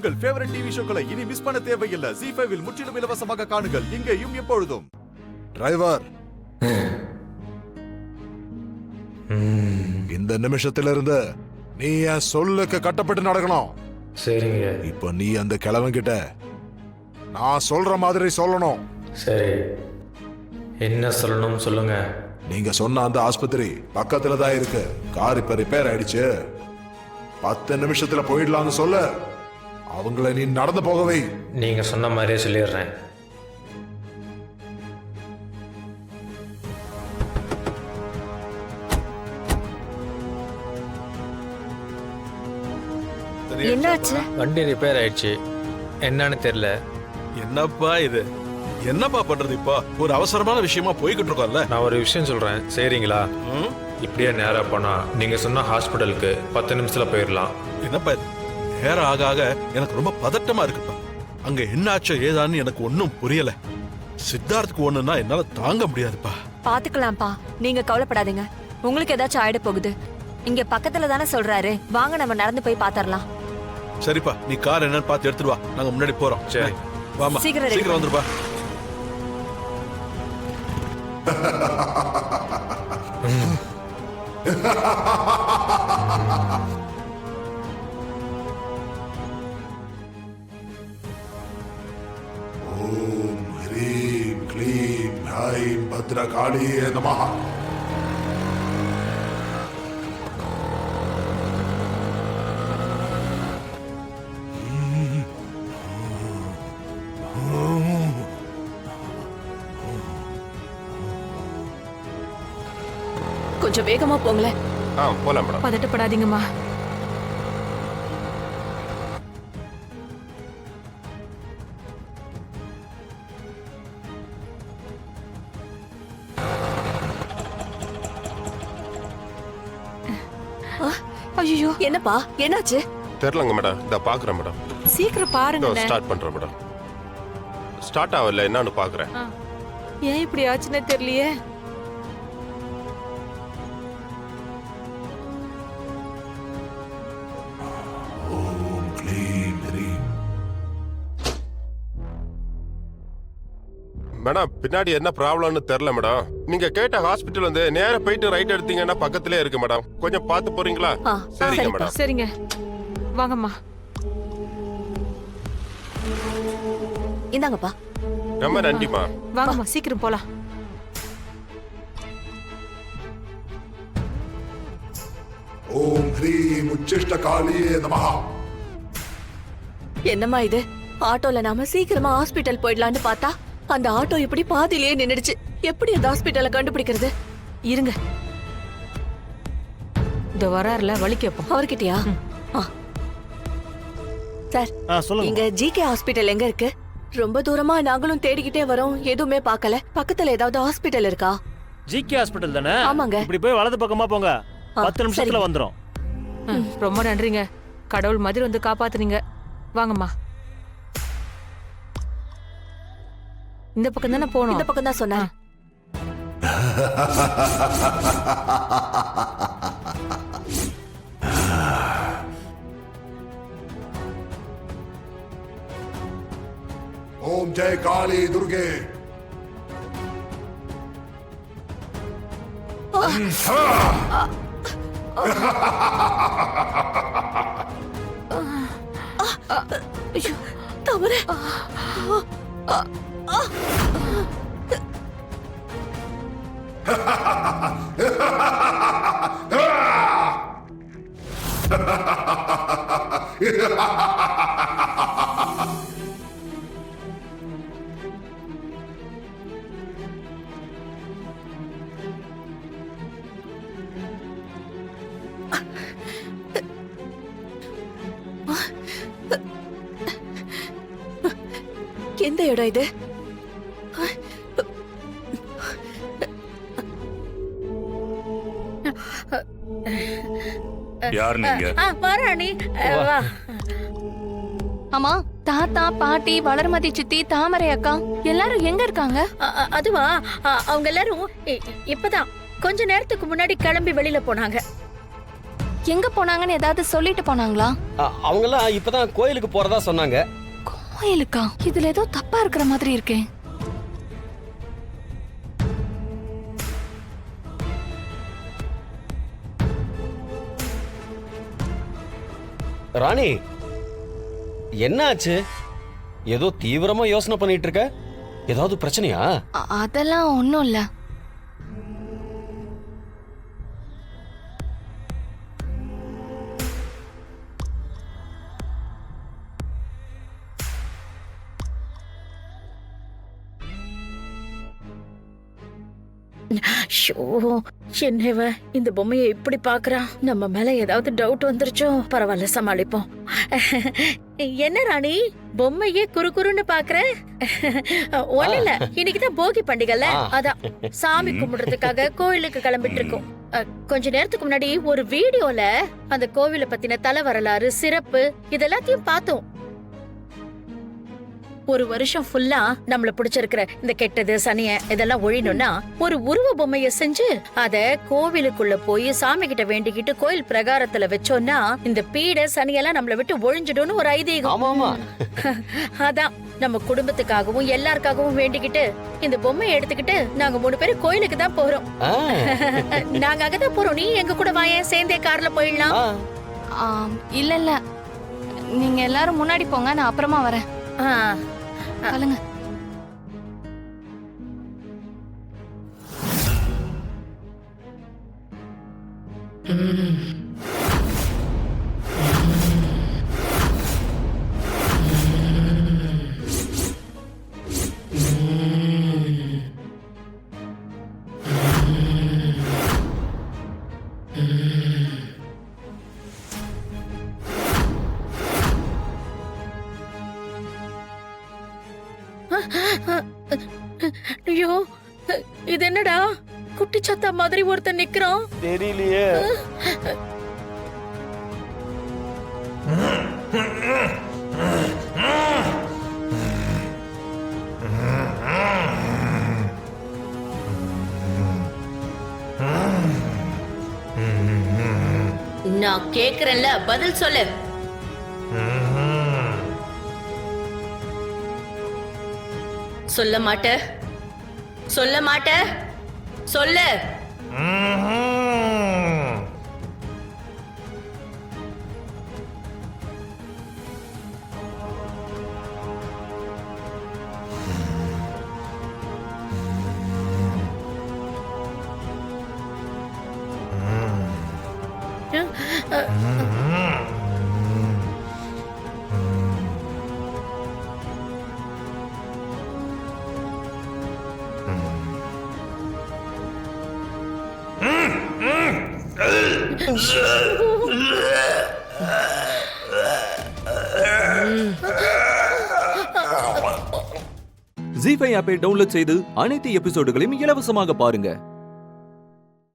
உங்கள் favourite TV ஷோக்களை இனி miss பண்ண தேவையில்லை. ZEE5 இல் முற்றிலும் இலவசமாக காணுங்கள். இங்கேயும் எப்பொழுதும். டிரைவர், இந்த நிமிஷத்திலிருந்து நீ என் சொல்லுக்கு கட்டப்பட்டு நடக்கணும். சரிங்க. இப்ப நீ அந்த கிழவன்கிட்ட நான் சொல்ற மாதிரி சொல்லணும். சரி, என்ன சொல்லணும் சொல்லுங்க. நீங்க சொன்ன அந்த ஆஸ்பத்திரி பக்கத்துல தான் இருக்கு. கார் இப்ப ரிப்பேர் ஆயிடுச்சு. 10 நிமிஷத்துல போயிடலாம்னு சொல்ல. அவங்கள நீ நடந்து போகவே. நீங்க சொன்ன மாதிரியே சொல்லிடுறேன். என்னாச்சு? வண்டி ரிப்பேர் ஆயிடுச்சு, என்னன்னு தெரியல. என்னப்பா இது? என்னப்பா பண்றது? இப்போ ஒரு அவசரமான விஷயமா போய்கிட்டு இருக்கோம்ல. நான் ஒரு விஷயம் சொல்றேன், சரிங்களா? இப்படியே நேரா போனா நீங்க சொன்ன ஹாஸ்பிட்டலுக்கு 10 நிமிஷத்துல போயிடலாம். என்னப்பா இது? நேரம் ஆக ஆக எனக்கு ரொம்ப பதட்டமா இருக்குப்பா. அங்க என்ன ஆச்சோ ஏதான்னு எனக்கு ஒன்னும் புரியல. சித்தார்த்துக்கு ஒண்ணுன்னா என்னால தாங்க முடியாதுப்பா. பாத்துக்கலாம்ப்பா, நீங்க கவலைப்படாதீங்க. உங்களுக்கு ஏதாச்சும் ஆயிட போகுது. இங்க பக்கத்துல தானே சொல்றாரு, வாங்க நம்ம நடந்து போய் பாத்தரலாம். சரிப்பா, நீ கார் என்னன்னு பார்த்து எடுத்துட்டு வா, நாங்க முன்னாடி போறோம். சரி, வாமா, சீக்கிரம் வந்துருப்பா. ஓம் ஹ்ரீம் க்ளீம் ஐம் பத்ரகாளியே நமஹ. கொஞ்சம் வேகமா போங்களேன். போலாம் மேடம். பதட்டப்படாதீங்கம்மா. ஐயோ, என்னப்பா, என்னாச்சு? தெரியலங்க மேடம். இத பாக்குறேன் மேடம். சீக்கிரம் பாருங்க. ஸ்டார்ட் பண்றேன் மேடம். ஸ்டார்ட் ஆகல, என்னன்னு பாக்குறேன். ஏன் இப்படி ஆச்சுன்னு தெரியலையே. ஓம் க்ளீம் ஹ்ரீம். மேடம், பின்னாடி என்ன ப்ராப்ளம்னு தெரியல மேடம். நீங்க கேட்ட ஹாஸ்பிட்டல் வந்து நேரா போயிட்டு ரைட் எடுத்தீங்கன்னா பக்கத்துலயே இருக்கு மேடம். கொஞ்சம் பார்த்து போறீங்களா? சரிங்க மேடம். சரிங்க, வாங்கம்மா. இந்தாங்கப்பா. ரொம்ப நன்றிமா. வாங்கம்மா, சீக்கிரம் போலாம். ஓம் ஹ்ரீம் உச்சிஷ்ட காளியே நமஹ. என்னம்மா இது? ஆட்டோல நாம சீக்கிரமா ஹாஸ்பிட்டல் போயிடலான்னு பார்த்தா அந்த ஆட்டோ இப்படி பாதியிலேயே நின்னுடுச்சு. எப்படி அந்த ஹாஸ்பிட்டலை கண்டுபிடிக்கிறது? இருங்க, இந்த வராருல வழி கேப்போம். அவர்கிட்டயா? சார், இங்க ஜிகே ஹாஸ்பிட்டல் எங்க இருக்கு? ரொம்ப தூரமா நாங்களும் தேடிக்கிட்டே வரோம், எதுவுமே பார்க்கல. பக்கத்துல ஏதாவது ஹாஸ்பிட்டல் இருக்கா? ஜிகே ஹாஸ்பிட்டல் தானே? ஆமாங்க. இப்படி போய் வலது பக்கமா போங்க, 10 நிமிஷத்துல வந்துரும். ரொம்ப நன்றிங்க, கடவுள் மாதிரி வந்து காப்பாத்துறீங்க. வாங்கம்மா. இந்த பக்கம் தானே போகணும்? இந்த பக்கம் தான் சொன்னேன். ஓம் ஜெய் காளி துர்கே. தவறு. எந்த இடம் இது? யார் நீங்க? வாராணி, வா. அம்மா, தாத்தா, பாட்டி, வளர்மதி சித்தி, தாமரை அக்கா எல்லாரும் எங்க இருக்காங்க? அதுவா, அவங்க எல்லாரும் இப்பதான் கொஞ்ச நேரத்துக்கு முன்னாடி கிளம்பி வெளியில போனாங்க. எங்க போனாங்கன்னு ஏதாவது சொல்லிட்டு போனாங்களா? அவங்கெல்லாம் இப்பதான் கோயிலுக்கு போறதா சொன்னாங்க. கோயிலுக்கா? இதுல ஏதோ தப்பா இருக்கிற மாதிரி இருக்கே. ராணி, என்னாச்சு? ஏதோ தீவிரமா யோசனை பண்ணிட்டு இருக்க. ஏதாவது பிரச்சனையா? அதெல்லாம் ஒண்ணும் இல்ல. ஷோ, என்னவ இந்த பொம்மையை இப்படி பாக்குறா? நம்ம மேல ஏதாவது டவுட் வந்துருச்சோ? பரவாயில்ல, சமாளிப்போம். என்ன ராணி, பொம்மையே குறுகுறுன்னு பாக்குற? ஒண்ணு இல்ல, இன்னைக்குதான் போகி பண்டிகைல, அதான் சாமி கும்பிடுறதுக்காக கோயிலுக்கு கிளம்பிட்டு இருக்கோம். கொஞ்ச நேரத்துக்கு முன்னாடி ஒரு வீடியோல அந்த கோவிலை பத்தின தல வரலாறு, சிறப்பு இதெல்லாத்தையும் பார்த்தோம். ஒரு வருஷம் ஃபுல்லா நம்மள பிடிச்சிருக்கிற இந்த கெட்டது சனிய இதெல்லாம் ஒழியணும்னா ஒரு உருவ பொம்மைய செஞ்சு அத கோவிலுக்குள்ள போய் சாமி கிட்ட வேண்டிக்கிட்டு கோயில் பிரகாரத்துல வச்சோம்னா இந்த பீட சனியெல்லாம் நம்மள விட்டு ஒழிஞ்சிடும்னு ஒரு ஐதீகம். அதான் நம்ம குடும்பத்துக்காகவும் எல்லாருக்காகவும் வேண்டிக்கிட்டு இந்த பொம்மையை எடுத்துக்கிட்டு நாங்க 3 பேரும் கோயிலுக்கு தான் போறோம். நாங்க அங்கதான் போறோம். நீ எங்க கூட வாயேன், சேர்ந்தே கார்ல போயிடலாம். இல்ல இல்ல, நீங்க எல்லாரும் முன்னாடி போங்க, நான் அப்புறமா வரேன். சொல்லுங்க. ஐயோ, இது என்னடா குட்டி சத்தா மாதிரி ஒருத்தன் நிக்கிறான்? தெரியலையே. நான் கேக்குறேன்ல, பதில் சொல்லு. சொல்ல மாட்ட, சொல்ல மாட்ட, சொல்லு. ஜீ5 ஆப்பை டவுன்லோட் செய்து அனைத்து எபிசோடுகளையும் இலவசமாக பாருங்க.